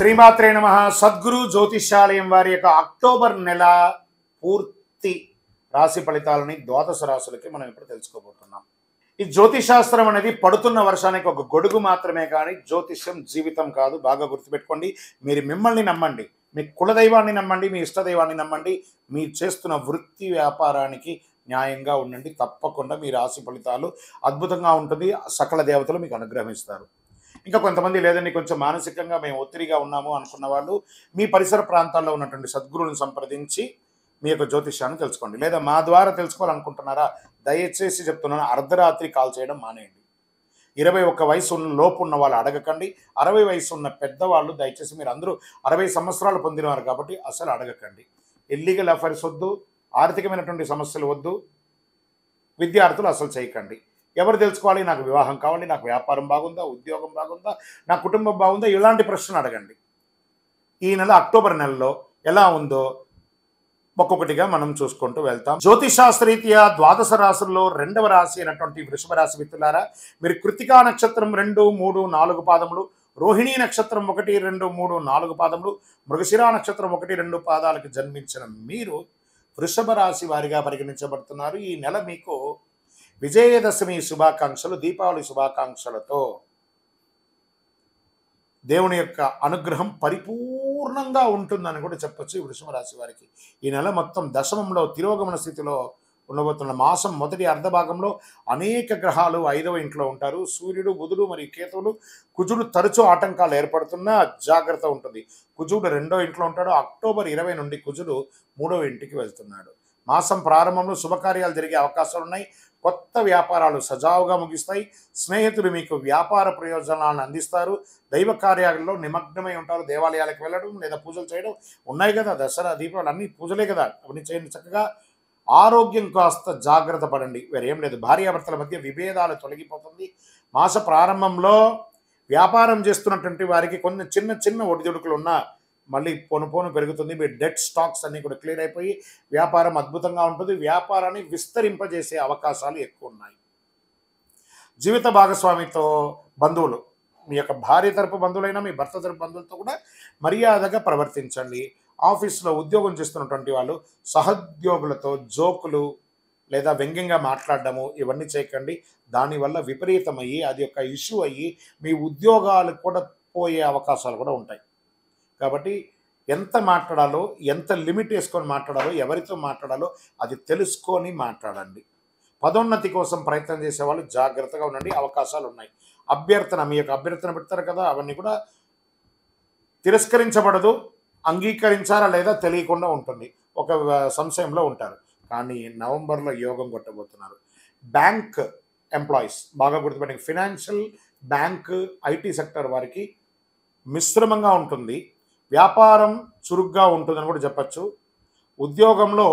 శ్రీమాత్రే నమః. సద్గురు జ్యోతిష్యాలయం వారి యొక్క అక్టోబర్ నెల పూర్తి రాశి ఫలితాలని ద్వాదశ రాశులకి మనం ఇప్పుడు తెలుసుకోబోతున్నాం. ఈ జ్యోతిషాస్త్రం అనేది పడుతున్న వర్షానికి ఒక గొడుగు మాత్రమే, కానీ జ్యోతిష్యం జీవితం కాదు. బాగా గుర్తుపెట్టుకోండి. మీరు మిమ్మల్ని నమ్మండి, మీ కులదైవాన్ని నమ్మండి, మీ ఇష్టదైవాన్ని నమ్మండి. మీరు చేస్తున్న వృత్తి వ్యాపారానికి న్యాయంగా ఉండండి. తప్పకుండా మీ రాశి ఫలితాలు అద్భుతంగా ఉంటుంది. సకల దేవతలు మీకు అనుగ్రహిస్తారు. ఇంకా కొంతమంది లేదండి, కొంచెం మానసికంగా మేము ఒత్తిడిగా ఉన్నాము అనుకున్న వాళ్ళు మీ పరిసర ప్రాంతాల్లో ఉన్నటువంటి సద్గురువులను సంప్రదించి మీ యొక్క జ్యోతిష్యాన్ని తెలుసుకోండి. లేదా మా ద్వారా తెలుసుకోవాలనుకుంటున్నారా, దయచేసి చెప్తున్నాను, అర్ధరాత్రి కాల్ చేయడం మానేయండి. 21 వయసు లోపు ఉన్న వాళ్ళు అడగకండి. 60 వయసు ఉన్న పెద్దవాళ్ళు దయచేసి, మీరు అందరూ 60 సంవత్సరాలు పొందినవారు కాబట్టి అసలు అడగకండి. ఇల్లీగల్ అఫైర్స్ వద్దు, ఆర్థికమైనటువంటి సమస్యలు వద్దు, విద్యార్థులు అసలు చేయకండి. ఎవరు తెలుసుకోవాలి, నాకు వివాహం కావాలి, నాకు వ్యాపారం బాగుందా, ఉద్యోగం బాగుందా, నా కుటుంబం బాగుందా, ఇలాంటి ప్రశ్నలు అడగండి. ఈ నెల అక్టోబర్ నెలలో ఎలా ఉందో ఒక్కొక్కటిగా మనం చూసుకుంటూ వెళ్తాం. జ్యోతిషాస్త్రరీత్యా ద్వాదశ రాశుల్లో 2వ రాశి అయినటువంటి వృషభ రాశి మిత్రులారా, మీరు కృత్తికా నక్షత్రం 2, 3, 4 పాదములు, రోహిణీ నక్షత్రం 1, 2, 3, 4 పాదములు, మృగశిరా నక్షత్రం 1, 2 పాదాలకు జన్మించిన మీరు వృషభ రాశి వారిగా పరిగణించబడుతున్నారు. ఈ నెల మీకు విజయదశమి శుభాకాంక్షలు, దీపావళి శుభాకాంక్షలతో దేవుని యొక్క అనుగ్రహం పరిపూర్ణంగా ఉంటుందని కూడా చెప్పచ్చు. ఈ వృషభ రాశి వారికి ఈ నెల మొత్తం దశమంలో తిరోగమన స్థితిలో ఉండబోతున్న మాసం మొదటి అర్ధభాగంలో అనేక గ్రహాలు 5వ ఇంట్లో ఉంటారు. సూర్యుడు, బుధుడు మరియు కేతువులు. కుజుడు తరచూ ఆటంకాలు ఏర్పడుతున్నా జాగ్రత్త ఉంటుంది. కుజుడు 2వ ఇంట్లో ఉంటాడు. అక్టోబర్ 20 నుండి కుజుడు 3వ ఇంటికి వెళ్తున్నాడు. మాసం ప్రారంభంలో శుభకార్యాలు జరిగే అవకాశాలు ఉన్నాయి. కొత్త వ్యాపారాలు సజావుగా ముగిస్తాయి. స్నేహితులు మీకు వ్యాపార ప్రయోజనాలను అందిస్తారు. దైవ కార్యాలలో నిమగ్నమై ఉంటారు. దేవాలయాలకు వెళ్ళడం లేదా పూజలు చేయడం ఉన్నాయి కదా, దసరా దీపావళి అన్ని పూజలే కదా, అవన్నీ చేయండి చక్కగా. ఆరోగ్యం కాస్త జాగ్రత్త పడండి, వేరేం లేదు. భార్యాభర్తల మధ్య విభేదాలు తొలగిపోతుంది. మాస ప్రారంభంలో వ్యాపారం చేస్తున్నటువంటి వారికి కొన్ని చిన్న చిన్న ఒడిదుడుకులు ఉన్నా మళ్ళీ పోను పెరుగుతుంది. మీ డెట్ స్టాక్స్ అన్నీ కూడా క్లియర్ అయిపోయి వ్యాపారం అద్భుతంగా ఉంటుంది. వ్యాపారాన్ని విస్తరింపజేసే అవకాశాలు ఎక్కువ ఉన్నాయి. జీవిత భాగస్వామితో బంధువులు, మీ యొక్క భార్య తరపు బంధువులైనా మీ భర్త తరపు బంధువులతో కూడా మర్యాదగా ప్రవర్తించండి. ఆఫీస్లో ఉద్యోగం చేస్తున్నటువంటి వాళ్ళు సహోద్యోగులతో జోకులు లేదా వ్యంగ్యంగా మాట్లాడడము ఇవన్నీ చేయకండి. దానివల్ల విపరీతమయ్యి అది ఒక ఇష్యూ అయ్యి మీ ఉద్యోగాలు కూడా పోయే అవకాశాలు కూడా ఉంటాయి. కాబట్టి ఎంత మాట్లాడాలో, ఎంత లిమిట్ వేసుకొని మాట్లాడాలో, ఎవరితో మాట్లాడాలో అది తెలుసుకొని మాట్లాడండి. పదోన్నతి కోసం ప్రయత్నం చేసేవాళ్ళు జాగ్రత్తగా ఉండండి, అవకాశాలు ఉన్నాయి. మీ యొక్క అభ్యర్థన పెడతారు కదా, అవన్నీ కూడా తిరస్కరించబడదు. అంగీకరించారా లేదా తెలియకుండా ఉంటుంది. ఒక సంశయంలో ఉంటారు. కానీ నవంబర్లో యోగం కొట్టబోతున్నారు. బ్యాంక్ ఎంప్లాయీస్ బాగా గుర్తుపెట్టండి. ఫినాన్షియల్, బ్యాంక్, ఐటీ సెక్టర్ వారికి మిశ్రమంగా ఉంటుంది. వ్యాపారం చురుగ్గా ఉంటుందని కూడా చెప్పచ్చు. ఉద్యోగంలో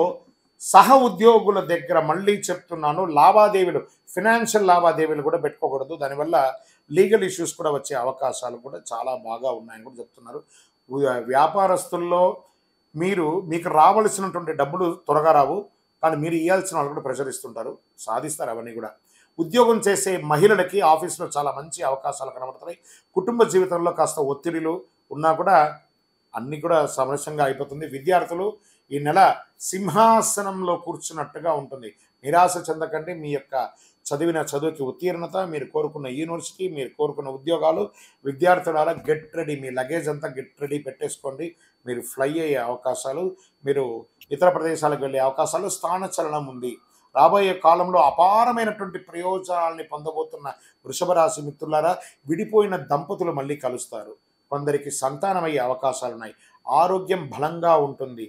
సహ ఉద్యోగుల దగ్గర మళ్ళీ చెప్తున్నాను, లావాదేవీలు, ఫినాన్షియల్ లావాదేవీలు కూడా పెట్టుకోకూడదు. దానివల్ల లీగల్ ఇష్యూస్ కూడా వచ్చే అవకాశాలు కూడా చాలా బాగా ఉన్నాయని కూడా చెప్తున్నారు. వ్యాపారస్తుల్లో మీకు రావాల్సినటువంటి డబ్బులు త్వరగా రావు, కానీ మీరు ఇవ్వాల్సిన వాళ్ళు కూడా ప్రెషర్ ఇస్తుంటారు, సాధిస్తారు అవన్నీ కూడా. ఉద్యోగం చేసే మహిళలకి ఆఫీస్లో చాలా మంచి అవకాశాలు కనబడుతున్నాయి. కుటుంబ జీవితంలో కాస్త ఒత్తిడిలు ఉన్నా కూడా అన్నీ కూడా సమరసంగా అయిపోతుంది. విద్యార్థులు ఈ నెల సింహాసనంలో కూర్చున్నట్టుగా ఉంటుంది. నిరాశ చెందకండి. మీ యొక్క చదివిన చదువుకి ఉత్తీర్ణత, మీరు కోరుకున్న యూనివర్సిటీ, మీరు కోరుకున్న ఉద్యోగాలు, విద్యార్థులారా గెట్ రెడీ. మీ లగేజ్ అంతా గెట్ రెడీ పెట్టేసుకోండి. మీరు ఫ్లై అయ్యే అవకాశాలు, మీరు ఇతర ప్రదేశాలకు వెళ్ళే అవకాశాలు, స్థానచలనం ఉంది. రాబోయే కాలంలో అపారమైనటువంటి ప్రయోజనాలని పొందబోతున్న వృషభ రాశి మిత్రులారా, విడిపోయిన దంపతులు మళ్ళీ కలుస్తారు. కొందరికి సంతానమయ్యే అవకాశాలు ఉన్నాయి. ఆరోగ్యం బలంగా ఉంటుంది.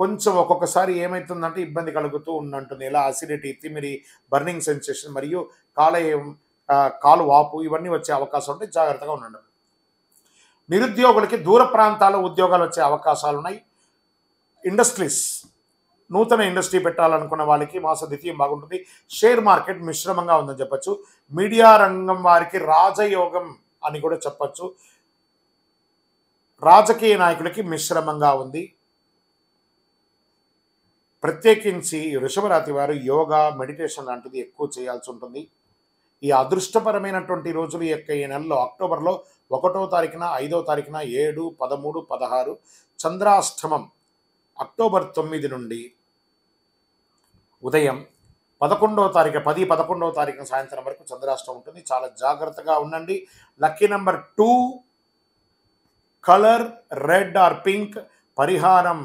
కొంచెం ఒక్కొక్కసారి ఏమవుతుందంటే ఇబ్బంది కలుగుతూ ఉంటుంది. ఇలా అసిడిటీ, తిమిరి, బర్నింగ్ సెన్సేషన్ మరియు కాలు వాపు ఇవన్నీ వచ్చే అవకాశం ఉంటే జాగ్రత్తగా ఉండండి. నిరుద్యోగులకి దూర ప్రాంతాల్లో ఉద్యోగాలు వచ్చే అవకాశాలు ఉన్నాయి. ఇండస్ట్రీస్, నూతన ఇండస్ట్రీ పెట్టాలనుకున్న వాళ్ళకి మాస ద్వితీయం బాగుంటుంది. షేర్ మార్కెట్ మిశ్రమంగా ఉందని చెప్పచ్చు. మీడియా రంగం వారికి రాజయోగం అని కూడా చెప్పచ్చు. రాజకీయ నాయకులకి మిశ్రమంగా ఉంది. ప్రత్యేకించి వృషభ రాశి వారు యోగా, మెడిటేషన్ లాంటిది ఎక్కువ చేయాల్సి ఉంటుంది. ఈ అదృష్టపరమైనటువంటి రోజులు ఈ యొక్క ఈ నెలలో అక్టోబర్లో 1వ తారీఖున, 5వ తారీఖున, 7, 13, 16 చంద్రాష్టమం అక్టోబర్ 9 నుండి ఉదయం 11వ తారీఖు 10, 11వ తారీఖున సాయంత్రం వరకు చంద్రాష్టమం ఉంటుంది. చాలా జాగ్రత్తగా ఉండండి. Lucky number 2, colour red or pink. పరిహారం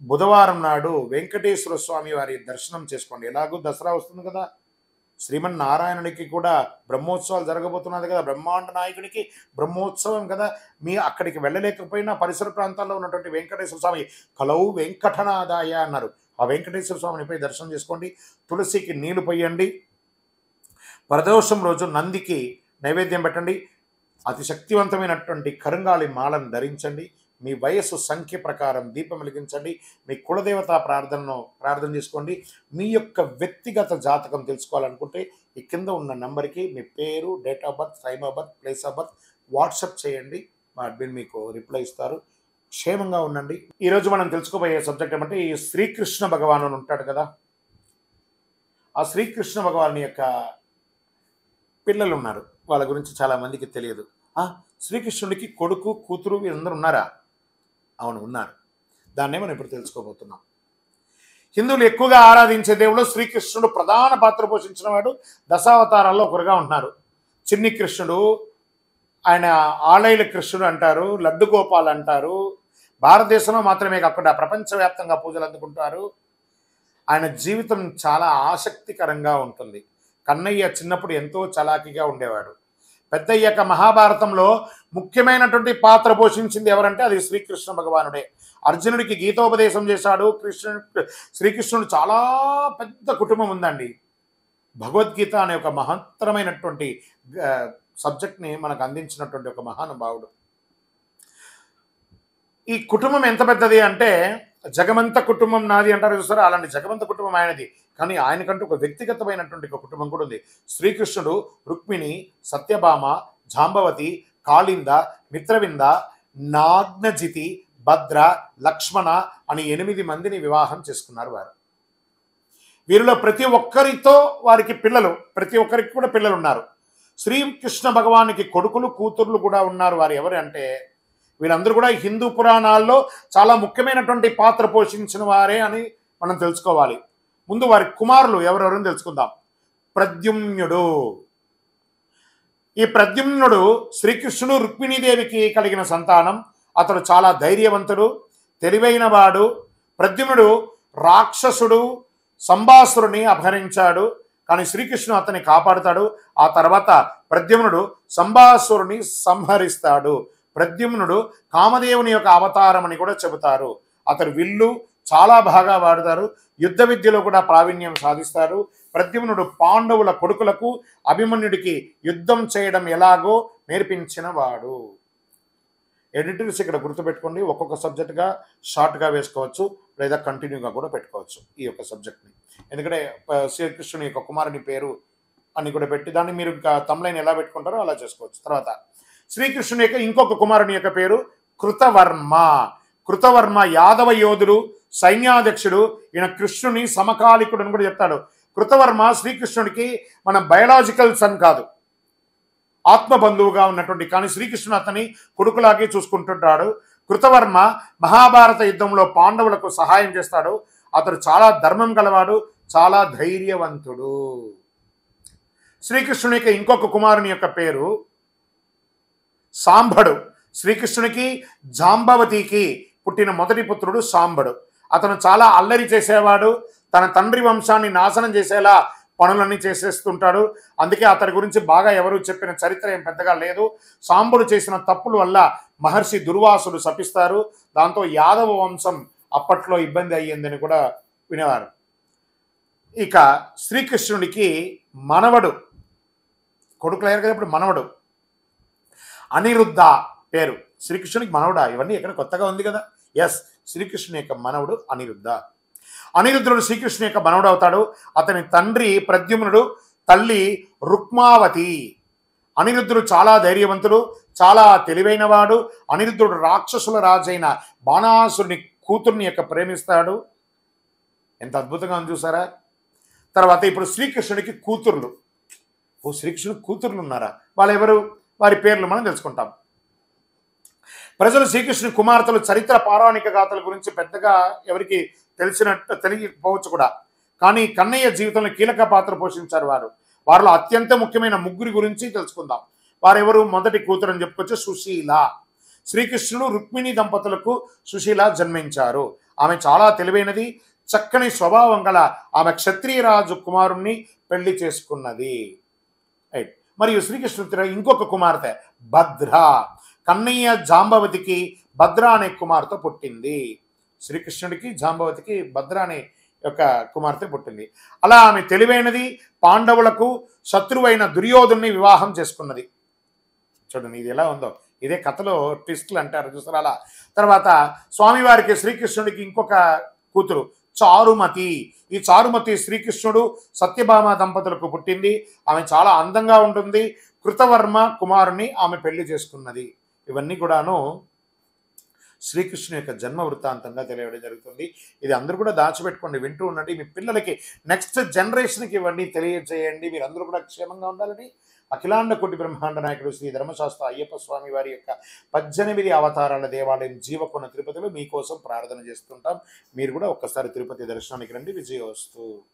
బుధవారం నాడు వెంకటేశ్వర స్వామి వారి దర్శనం చేసుకోండి. ఎలాగూ దసరా వస్తుంది కదా, శ్రీమన్నారాయణుడికి కూడా బ్రహ్మోత్సవాలు జరగబోతున్నది కదా, బ్రహ్మాండ నాయకుడికి బ్రహ్మోత్సవం కదా. మీ అక్కడికి వెళ్ళలేకపోయినా పరిసర ప్రాంతాల్లో ఉన్నటువంటి వెంకటేశ్వర స్వామి కలౌ వెంకటనాదాయ అన్నారు. ఆ వెంకటేశ్వర స్వామిని పోయి దర్శనం చేసుకోండి. తులసికి నీళ్లు పోయండి. ప్రదోషం రోజు నందికి నైవేద్యం పెట్టండి. అతి శక్తివంతమైనటువంటి కరుంగాళి మాలను ధరించండి. మీ వయస్సు సంఖ్య ప్రకారం దీపం వెలిగించండి. మీ కులదేవత ప్రార్థన చేసుకోండి. మీ యొక్క వ్యక్తిగత జాతకం తెలుసుకోవాలనుకుంటే ఈ కింద ఉన్న నంబర్కి మీ పేరు, date of birth, time of birth, place of birth WhatsApp చేయండి. మా అడ్మిన్ మీకు రిప్లై ఇస్తారు. క్షేమంగా ఉండండి. ఈరోజు మనం తెలుసుకోబోయే సబ్జెక్ట్ ఏమంటే, ఈ శ్రీకృష్ణ భగవాను ఉంటాడు కదా, ఆ శ్రీకృష్ణ భగవాను యొక్క పిల్లలు ఉన్నారు. వాళ్ళ గురించి చాలామందికి తెలియదు. శ్రీకృష్ణుడికి కొడుకు, కూతురు వీరందరూ ఉన్నారా? అవును, ఉన్నారు. దాన్నే మనం ఇప్పుడు తెలుసుకోబోతున్నాం. హిందువులు ఎక్కువగా ఆరాధించే దేవుడు శ్రీకృష్ణుడు ప్రధాన పాత్ర పోషించిన వాడు. దశావతారాల్లో ఒకరుగా ఉంటున్నారు. చిన్ని కృష్ణుడు, ఆయన ఆలైల కృష్ణుడు అంటారు, లడ్డు గోపాల్ అంటారు. భారతదేశంలో మాత్రమే కాకుండా ప్రపంచవ్యాప్తంగా పూజలు అందుకుంటారు. ఆయన జీవితం చాలా ఆసక్తికరంగా ఉంటుంది. కన్నయ్య చిన్నప్పుడు ఎంతో చలాకీగా ఉండేవాడు. పెద్దయ్యాక మహాభారతంలో ముఖ్యమైనటువంటి పాత్ర పోషించింది ఎవరంటే అది శ్రీకృష్ణ భగవానుడే. అర్జునుడికి గీతోపదేశం చేశాడు. శ్రీకృష్ణుడు చాలా పెద్ద కుటుంబం ఉందండి. భగవద్గీత అనే ఒక మహత్తరమైనటువంటి సబ్జెక్ట్ని మనకు అందించినటువంటి ఒక మహానుభావుడు. ఈ కుటుంబం ఎంత పెద్దది అంటే, జగమంత కుటుంబం నాది అంటారు చూసారా, అలాంటి జగమంత కుటుంబం ఆయనది. కానీ ఆయనకంటూ ఒక వ్యక్తిగతమైనటువంటి ఒక కుటుంబం కూడా ఉంది. శ్రీకృష్ణుడు రుక్మిణి, సత్యభామ, జాంబవతి, కాళింద, మిత్రవింద, నాగ్నజితి, భద్ర, లక్ష్మణ అని 8 మందిని వివాహం చేసుకున్నారు వారు. వీరిలో ప్రతి ఒక్కరితో వారికి ప్రతి ఒక్కరికి కూడా పిల్లలు ఉన్నారు. శ్రీకృష్ణ భగవానికి కొడుకులు, కూతుర్లు కూడా ఉన్నారు. వారు ఎవరు అంటే, వీళ్ళందరూ కూడా హిందూ పురాణాల్లో చాలా ముఖ్యమైనటువంటి పాత్ర పోషించిన వారే అని మనం తెలుసుకోవాలి. ముందు వారి కుమారులు ఎవరెవరని తెలుసుకుందాం. ప్రద్యుమ్నుడు. ఈ ప్రద్యుమ్నుడు శ్రీకృష్ణుడు రుక్మిణీదేవికి కలిగిన సంతానం. అతడు చాలా ధైర్యవంతుడు, తెలివైన వాడు. ప్రద్యుమ్నుడు రాక్షసుడు సంబాసురుని అపహరించాడు, కానీ శ్రీకృష్ణుడు అతన్ని కాపాడుతాడు. ఆ తర్వాత ప్రద్యుమ్నుడు సంబాసురుని సంహరిస్తాడు. ప్రద్యుమ్నుడు కామదేవుని యొక్క అవతారం అని కూడా చెబుతారు. అతడు విల్లు చాలా బాగా వాడతారు. యుద్ధ విద్యలో కూడా ప్రావీణ్యం సాధిస్తారు. ప్రద్యుమ్నుడు పాండవుల కొడుకులకు అభిమన్యుడికి యుద్ధం చేయడం ఎలాగో నేర్పించిన వాడు. ఎడిటర్స్ ఇక్కడ గుర్తుపెట్టుకోండి. ఒక్కొక్క సబ్జెక్ట్గా షార్ట్గా వేసుకోవచ్చు, లేదా కంటిన్యూగా కూడా పెట్టుకోవచ్చు ఈ యొక్క సబ్జెక్ట్ని. ఎందుకంటే శ్రీకృష్ణుని యొక్క కుమారుని పేరు అని కూడా పెట్టి దాన్ని మీరు తమ్లైన్ ఎలా పెట్టుకుంటారో అలా చేసుకోవచ్చు. తర్వాత శ్రీకృష్ణుని యొక్క ఇంకొక కుమారుని యొక్క పేరు కృతవర్మ. కృతవర్మ యాదవ యోధుడు, సైన్యాధ్యక్షుడు. ఈయన కృష్ణుని సమకాలికుడు అని కూడా చెప్తాడు. కృతవర్మ శ్రీకృష్ణుడికి మన బయలాజికల్ సన్ కాదు, ఆత్మ బంధువుగా ఉన్నటువంటి, కానీ శ్రీకృష్ణుడు అతని కొడుకులాగే చూసుకుంటుంటాడు. కృతవర్మ మహాభారత యుద్ధంలో పాండవులకు సహాయం చేస్తాడు. అతడు చాలా ధర్మం గలవాడు, చాలా ధైర్యవంతుడు. శ్రీకృష్ణుని యొక్క ఇంకొక కుమారుని యొక్క పేరు సాంబడు. శ్రీకృష్ణునికి జాంబవతికి పుట్టిన మొదటి పుత్రుడు సాంబడు. అతను చాలా అల్లరి చేసేవాడు. తన తండ్రి వంశాన్ని నాశనం చేసేలా పనులన్నీ చేసేస్తుంటాడు. అందుకే అతడి గురించి బాగా ఎవరు చెప్పిన చరిత్ర ఏం పెద్దగా లేదు. సాంబడు చేసిన తప్పుల వల్ల మహర్షి దుర్వాసుడు శపిస్తారు. దాంతో యాదవ వంశం అప్పట్లో ఇబ్బంది అయ్యిందని కూడా వినేవారు. ఇక శ్రీకృష్ణుడికి మనవడు, కొడుకులు అయ్యారు కదా, ఇప్పుడు మనవడు అనిరుద్ధ పేరు. శ్రీకృష్ణునికి మనవడా? ఇవన్నీ ఎక్కడ కొత్తగా ఉంది కదా. ఎస్, శ్రీకృష్ణుని యొక్క మనవడు అనిరుద్ధ. అనిరుద్ధుడు శ్రీకృష్ణుని యొక్క మనవడు అవుతాడు. అతని తండ్రి ప్రద్యుమ్నుడు, తల్లి రుక్మావతి. అనిరుద్ధుడు చాలా ధైర్యవంతుడు, చాలా తెలివైనవాడు. అనిరుద్ధుడు రాక్షసుల రాజైన బాణాసురుని కూతుర్ని యొక్క ప్రేమిస్తాడు. ఎంత అద్భుతంగా ఉంది చూసారా. తర్వాత ఇప్పుడు శ్రీకృష్ణుడికి కూతుర్లు. ఓ శ్రీకృష్ణుడు కూతుర్లు ఉన్నారా? వాళ్ళు ఎవరు? వారి పేర్లు మనం తెలుసుకుంటాం. ప్రజలు శ్రీకృష్ణుని కుమార్తెలు చరిత్ర పౌరాణిక గాథల గురించి పెద్దగా ఎవరికి తెలియకపోవచ్చు కూడా. కానీ కన్నయ్య జీవితంలో కీలక పాత్ర పోషించారు వారు. వారిలో అత్యంత ముఖ్యమైన ముగ్గురి గురించి తెలుసుకుందాం. వారెవరు? మొదటి కూతురు అని చెప్పుకోవచ్చు, సుశీల. శ్రీకృష్ణుడు రుక్మిణి దంపతులకు సుశీల జన్మించారు. ఆమె చాలా తెలివైనది, చక్కని స్వభావం గల ఆమె క్షత్రియరాజు కుమారుణ్ణి పెళ్లి చేసుకున్నది. రైట్. మరియు శ్రీకృష్ణుడి ఇంకొక కుమార్తె భద్ర. కన్నయ్య జాంబవతికి భద్ర అనే కుమార్తె పుట్టింది. శ్రీకృష్ణుడికి జాంబవతికి భద్ర అనే యొక్క కుమార్తె పుట్టింది. అలా ఆమె తెలివైనది, పాండవులకు శత్రువైన దుర్యోధుని వివాహం చేసుకున్నది. చూడండి ఇది ఎలా ఉందో, ఇదే కథలో ట్విస్ట్లు అంటారు చూసారు అలా. తర్వాత స్వామివారికి శ్రీకృష్ణుడికి ఇంకొక కూతురు చారుమతి. ఈ చారుమతి శ్రీకృష్ణుడు సత్యభామ దంపతులకు పుట్టింది. ఆమె చాలా అందంగా ఉంటుంది. కృతవర్మ కుమారుని ఆమె పెళ్లి చేసుకున్నది. ఇవన్నీ కూడాను శ్రీకృష్ణు యొక్క జన్మ వృత్తాంతంగా తెలియడం జరుగుతుంది. ఇది అందరూ కూడా దాచిపెట్టుకోండి, వింటూ ఉండండి. మీ పిల్లలకి నెక్స్ట్ జనరేషన్కి ఇవన్నీ తెలియజేయండి. మీరు అందరూ కూడా క్షేమంగా ఉండాలని అఖిలాండ కోటి బ్రహ్మాండ నాయకుడు శ్రీ ధర్మశాస్త్ర అయ్యప్ప స్వామి వారి యొక్క 18 అవతారాల దేవాలయం జీవకొండ తిరుపతిలో మీకోసం ప్రార్థన చేస్తుంటాం. మీరు కూడా ఒక్కసారి తిరుపతి దర్శనానికి రండి. విజయోస్తు.